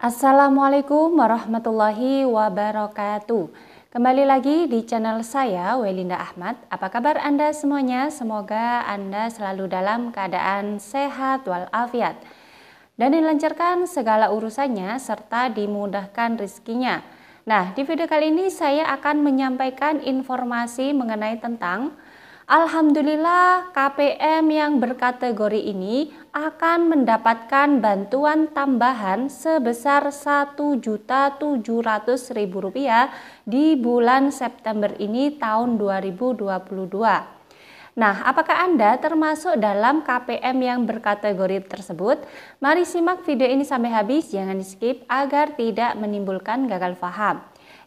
Assalamualaikum warahmatullahi wabarakatuh. Kembali lagi di channel saya, Welinda Ahmad. Apa kabar Anda semuanya? Semoga Anda selalu dalam keadaan sehat walafiat dan dilancarkan segala urusannya serta dimudahkan rezekinya. Nah, di video kali ini saya akan menyampaikan informasi mengenai tentang Alhamdulillah, KPM yang berkategori ini akan mendapatkan bantuan tambahan sebesar Rp1.700.000 di bulan September ini tahun 2022. Nah, apakah Anda termasuk dalam KPM yang berkategori tersebut? Mari simak video ini sampai habis, jangan di skip agar tidak menimbulkan gagal paham.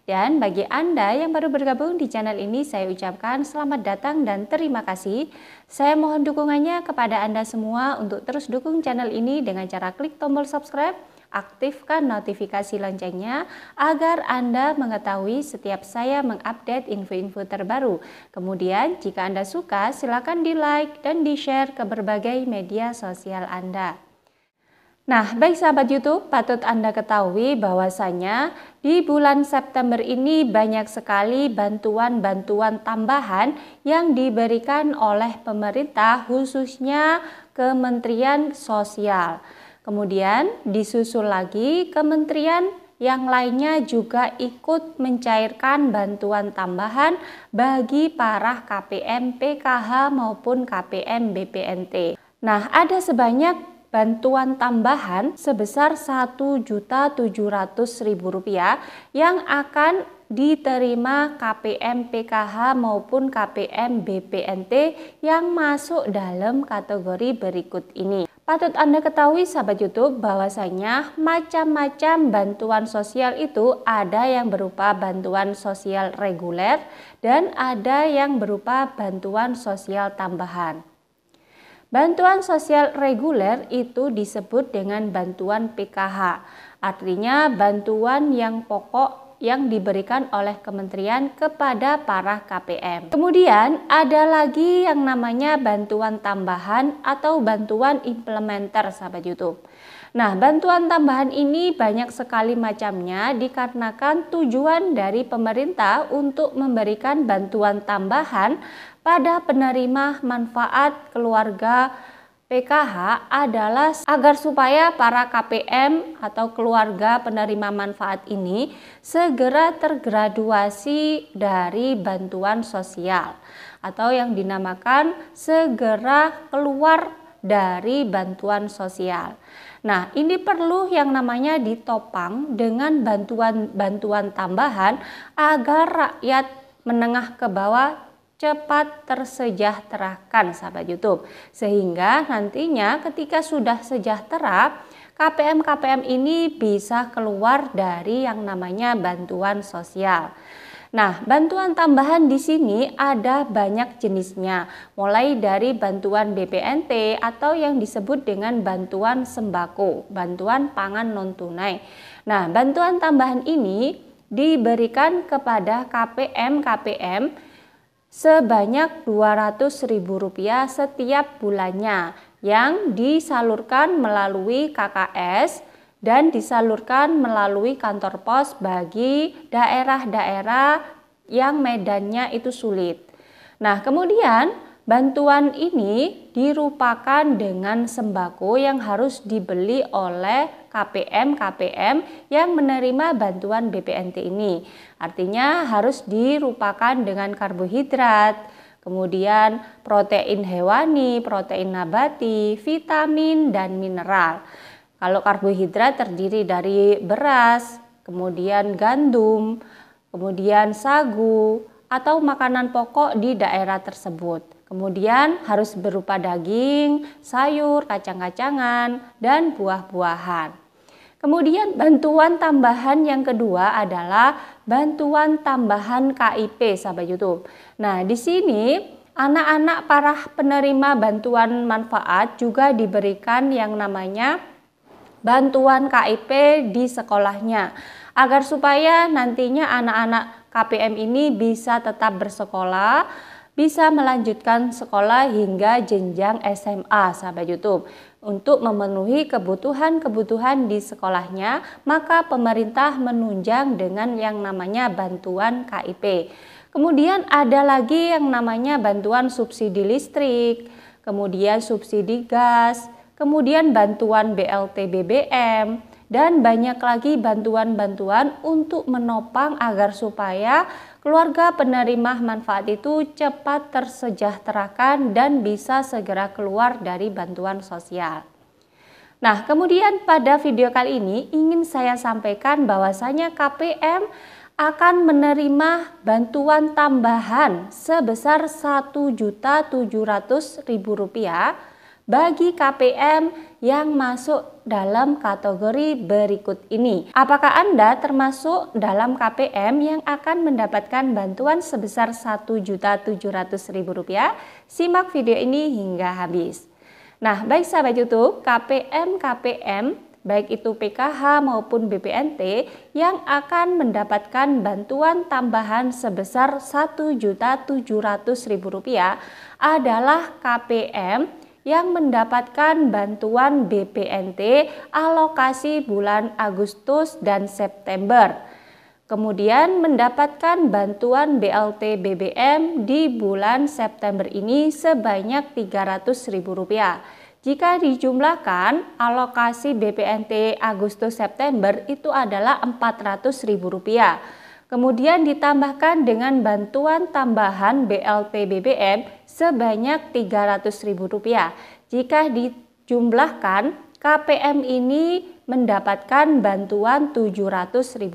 Dan bagi Anda yang baru bergabung di channel ini, saya ucapkan selamat datang dan terima kasih. Saya mohon dukungannya kepada Anda semua untuk terus dukung channel ini dengan cara klik tombol subscribe, aktifkan notifikasi loncengnya agar Anda mengetahui setiap saya mengupdate info-info terbaru. Kemudian jika Anda suka, silakan di-like dan di-share ke berbagai media sosial Anda. Nah, baik sahabat YouTube, patut Anda ketahui bahwasanya di bulan September ini banyak sekali bantuan-bantuan tambahan yang diberikan oleh pemerintah, khususnya Kementerian Sosial. Kemudian disusul lagi kementerian yang lainnya juga ikut mencairkan bantuan tambahan bagi para KPM PKH maupun KPM BPNT. Nah, ada sebanyak bantuan tambahan sebesar Rp1.700.000 yang akan diterima KPM PKH maupun KPM BPNT yang masuk dalam kategori berikut ini. Patut Anda ketahui sahabat YouTube bahwasanya macam-macam bantuan sosial itu ada yang berupa bantuan sosial reguler dan ada yang berupa bantuan sosial tambahan. Bantuan sosial reguler itu disebut dengan bantuan PKH, artinya bantuan yang pokok yang diberikan oleh kementerian kepada para KPM. Kemudian ada lagi yang namanya bantuan tambahan atau bantuan implementer sahabat YouTube. Nah, bantuan tambahan ini banyak sekali macamnya dikarenakan tujuan dari pemerintah untuk memberikan bantuan tambahan pada penerima manfaat keluarga PKH adalah agar supaya para KPM atau keluarga penerima manfaat ini segera tergraduasi dari bantuan sosial atau yang dinamakan segera keluar dari bantuan sosial. Nah, ini perlu yang namanya ditopang dengan bantuan tambahan agar rakyat menengah ke bawah cepat tersejahterakan sahabat YouTube. Sehingga nantinya ketika sudah sejahtera, KPM-KPM ini bisa keluar dari yang namanya bantuan sosial. Nah, bantuan tambahan di sini ada banyak jenisnya, mulai dari bantuan BPNT atau yang disebut dengan bantuan sembako, bantuan pangan non-tunai. Nah, bantuan tambahan ini diberikan kepada KPM-KPM sebanyak Rp200.000 setiap bulannya yang disalurkan melalui KKS dan disalurkan melalui kantor pos bagi daerah-daerah yang medannya itu sulit. Nah, kemudian bantuan ini dirupakan dengan sembako yang harus dibeli oleh KPM-KPM yang menerima bantuan BPNT ini. Artinya harus dirupakan dengan karbohidrat, kemudian protein hewani, protein nabati, vitamin, dan mineral. Kalau karbohidrat terdiri dari beras, kemudian gandum, kemudian sagu, atau makanan pokok di daerah tersebut. Kemudian harus berupa daging, sayur, kacang-kacangan, dan buah-buahan. Kemudian bantuan tambahan yang kedua adalah bantuan tambahan KIP sahabat YouTube. Nah, di sini anak-anak para penerima bantuan manfaat juga diberikan yang namanya bantuan KIP di sekolahnya agar supaya nantinya anak-anak KPM ini bisa tetap bersekolah bisa melanjutkan sekolah hingga jenjang SMA, sahabat YouTube. Untuk memenuhi kebutuhan-kebutuhan di sekolahnya, maka pemerintah menunjang dengan yang namanya bantuan KIP. Kemudian ada lagi yang namanya bantuan subsidi listrik, kemudian subsidi gas, kemudian bantuan BLT BBM, dan banyak lagi bantuan-bantuan untuk menopang agar supaya keluarga penerima manfaat itu cepat tersejahterakan dan bisa segera keluar dari bantuan sosial. Nah, kemudian pada video kali ini ingin saya sampaikan bahwasanya KPM akan menerima bantuan tambahan sebesar Rp1.700.000 bagi KPM yang masuk dalam kategori berikut ini. Apakah Anda termasuk dalam KPM yang akan mendapatkan bantuan sebesar Rp1.700.000? Simak video ini hingga habis. Nah, baik sahabat YouTube, KPM baik itu PKH maupun BPNT yang akan mendapatkan bantuan tambahan sebesar Rp1.700.000 adalah KPM yang mendapatkan bantuan BPNT alokasi bulan Agustus dan September. Kemudian mendapatkan bantuan BLT BBM di bulan September ini sebanyak Rp300.000. Jika dijumlahkan, alokasi BPNT Agustus-September itu adalah Rp400.000. Kemudian ditambahkan dengan bantuan tambahan BLT BBM sebanyak Rp300.000. Jika dijumlahkan, KPM ini mendapatkan bantuan Rp700.000.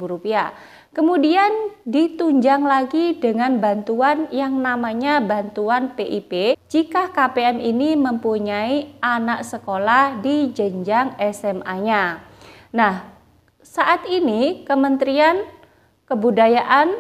Kemudian ditunjang lagi dengan bantuan yang namanya bantuan PIP jika KPM ini mempunyai anak sekolah di jenjang SMA-nya. Nah, saat ini Kementerian Kebudayaan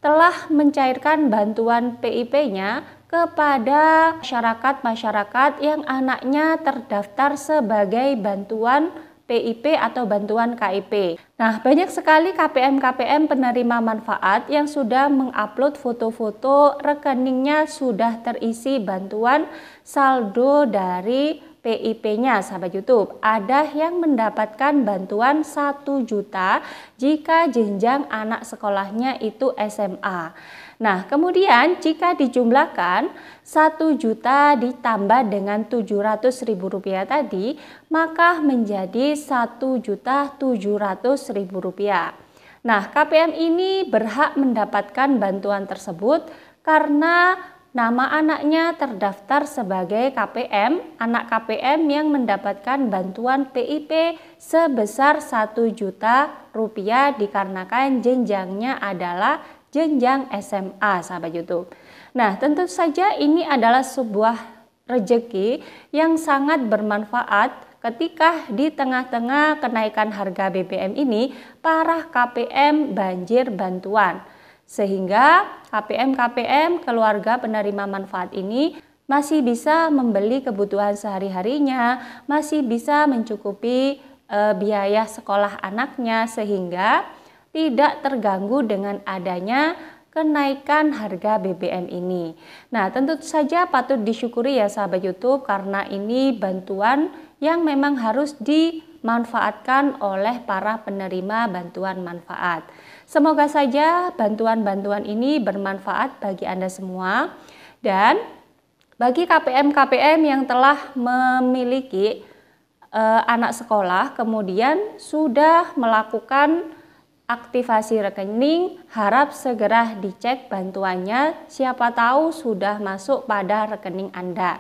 telah mencairkan bantuan PIP-nya kepada masyarakat yang anaknya terdaftar sebagai bantuan PIP atau bantuan KIP. Nah, banyak sekali KPM penerima manfaat yang sudah mengupload foto-foto rekeningnya sudah terisi bantuan saldo dari PIP-nya, sahabat YouTube. Ada yang mendapatkan bantuan 1 juta jika jenjang anak sekolahnya itu SMA. Nah, kemudian jika dijumlahkan 1 juta ditambah dengan Rp700.000 tadi, maka menjadi Rp1.700.000. Nah, KPM ini berhak mendapatkan bantuan tersebut karena nama anaknya terdaftar sebagai anak KPM yang mendapatkan bantuan PIP sebesar Rp1 juta dikarenakan jenjangnya adalah jenjang SMA, sahabat YouTube. Nah, tentu saja ini adalah sebuah rezeki yang sangat bermanfaat ketika di tengah-tengah kenaikan harga BBM ini para KPM banjir bantuan. Sehingga KPM keluarga penerima manfaat ini masih bisa membeli kebutuhan sehari-harinya, masih bisa mencukupi biaya sekolah anaknya sehingga tidak terganggu dengan adanya kenaikan harga BBM ini. Nah, tentu saja patut disyukuri ya sahabat YouTube karena ini bantuan yang memang harus dimanfaatkan oleh para penerima bantuan manfaat. Semoga saja bantuan-bantuan ini bermanfaat bagi Anda semua dan bagi KPM yang telah memiliki anak sekolah kemudian sudah melakukan aktivasi rekening, harap segera dicek bantuannya, siapa tahu sudah masuk pada rekening Anda.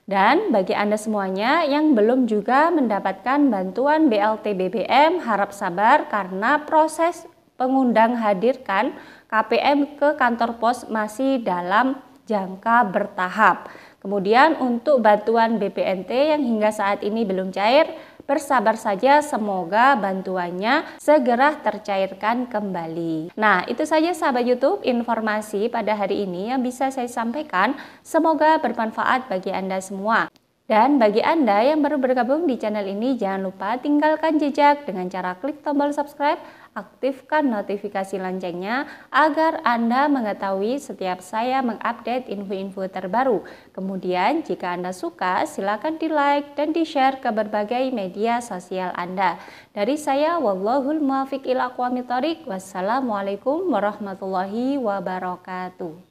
Dan bagi Anda semuanya yang belum juga mendapatkan bantuan BLT BBM, harap sabar karena proses pengundang hadirkan KPM ke kantor pos masih dalam jangka bertahap. Kemudian untuk bantuan BPNT yang hingga saat ini belum cair, bersabar saja, semoga bantuannya segera tercairkan kembali. Nah, itu saja sahabat YouTube informasi pada hari ini yang bisa saya sampaikan. Semoga bermanfaat bagi Anda semua. Dan bagi Anda yang baru bergabung di channel ini, jangan lupa tinggalkan jejak dengan cara klik tombol subscribe aktifkan notifikasi loncengnya agar Anda mengetahui setiap saya mengupdate info-info terbaru. Kemudian jika Anda suka, silakan di-like dan di-share ke berbagai media sosial Anda. Dari saya, wallahul muwaffiq ila aqwamit thoriq. Wassalamualaikum warahmatullahi wabarakatuh.